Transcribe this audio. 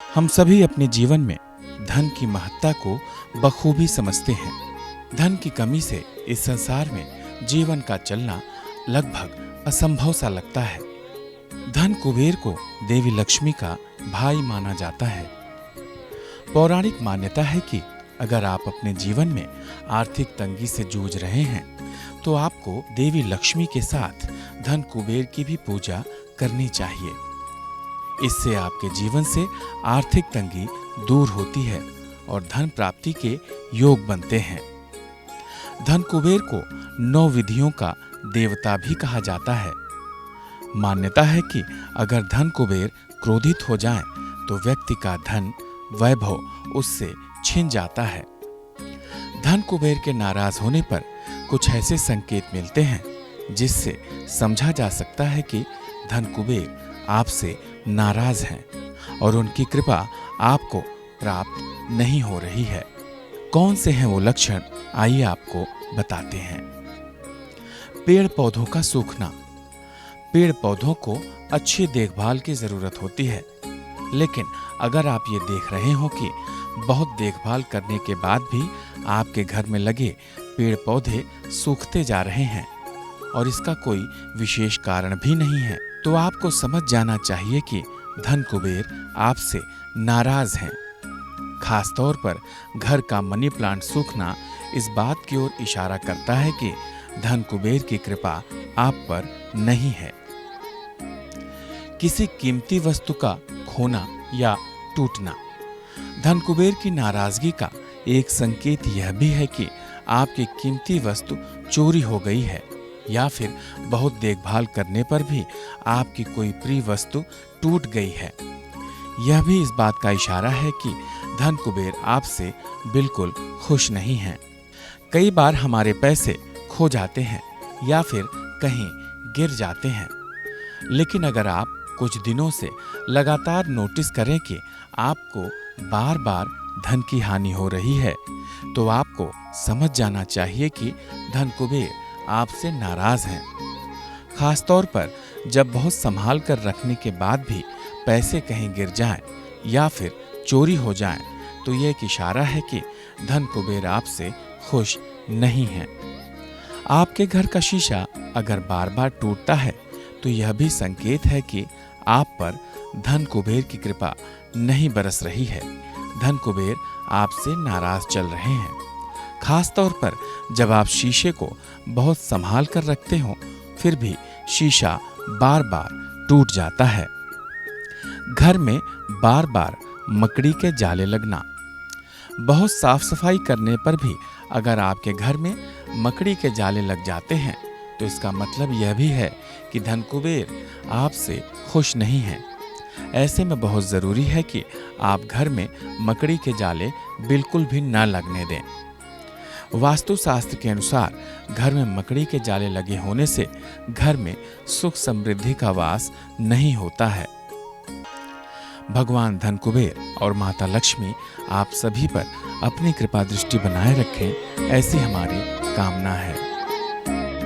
हम सभी अपने जीवन में धन की महत्ता को बखूबी समझते हैं। धन की कमी से इस संसार में जीवन का चलना लगभग असंभव सा लगता है। धन कुबेर को देवी लक्ष्मी का भाई माना जाता है। पौराणिक मान्यता है कि अगर आप अपने जीवन में आर्थिक तंगी से जूझ रहे हैं तो आपको देवी लक्ष्मी के साथ धन कुबेर की भी पूजा करनी चाहिए। इससे आपके जीवन से आर्थिक तंगी दूर होती है और धन प्राप्ति के योग बनते हैं। धन कुबेर को 9 विधियों का देवता भी कहा जाता है। मान्यता है कि अगर धन कुबेर क्रोधित हो जाएं तो व्यक्ति का धन वैभव उससे छिन जाता है। धन कुबेर के नाराज होने पर कुछ ऐसे संकेत मिलते हैं जिससे समझा जा सकता है कि धन कुबेर आपसे नाराज हैं और उनकी कृपा आपको प्राप्त नहीं हो रही है। कौन से हैं वो लक्षण, आइए आपको बताते हैं। पेड़ पौधों का सूखना। पेड़ पौधों को अच्छी देखभाल की जरूरत होती है, लेकिन अगर आप ये देख रहे हो कि बहुत देखभाल करने के बाद भी आपके घर में लगे पेड़ पौधे सूखते जा रहे हैं और इसका कोई विशेष कारण भी नहीं है, तो आपको समझ जाना चाहिए कि धन कुबेर आपसे नाराज हैं। खास तौर पर घर का मनी प्लांट सूखना इस बात की ओर इशारा करता है कि धन कुबेर की कृपा आप पर नहीं है। किसी कीमती वस्तु का खोना या टूटना। धन कुबेर की नाराजगी का एक संकेत यह भी है कि आपकी कीमती वस्तु चोरी हो गई है या फिर बहुत देखभाल करने पर भी आपकी कोई प्रिय वस्तु टूट गई है। यह भी इस बात का इशारा है कि धन कुबेर आपसे बिल्कुल खुश नहीं हैं। कई बार हमारे पैसे खो जाते हैं या फिर कहीं गिर जाते हैं, लेकिन अगर आप कुछ दिनों से लगातार नोटिस करें कि आपको बार-बार धन की हानि हो रही है, तो आपको समझ जाना चाहिए कि धन कुबेर आपसे नाराज हैं। खास तौर पर जब बहुत संभाल कर रखने के बाद भी पैसे कहीं गिर जाएं या फिर चोरी हो जाएं, तो यह एक इशारा है कि धन कुबेर आपसे खुश नहीं हैं। आपके घर का शीशा अगर बार-बार टूटता है तो यह भी संकेत है कि आप पर धन कुबेर की कृपा नहीं बरस रही है। धन कुबेर आपसे नाराज चल रहे हैं। खास तौर पर जब आप शीशे को बहुत संभाल कर रखते हो फिर भी शीशा बार-बार टूट जाता है। घर में बार-बार मकड़ी के जाले लगना। बहुत साफ सफाई करने पर भी अगर आपके घर में मकड़ी के जाले लग जाते हैं तो इसका मतलब यह भी है कि धन कुबेर आपसे खुश नहीं हैं। ऐसे में बहुत जरूरी है कि आप घर में मकड़ी के जाले बिल्कुल भी न लगने दें। वास्तुशास्त्र के अनुसार घर में मकड़ी के जाले लगे होने से घर में सुख समृद्धि का वास नहीं होता है। भगवान धन कुबेर और माता लक्ष्मी आप सभी पर अपनी कृपा दृष्टि बनाए रखें, ऐसी हमारी कामना है।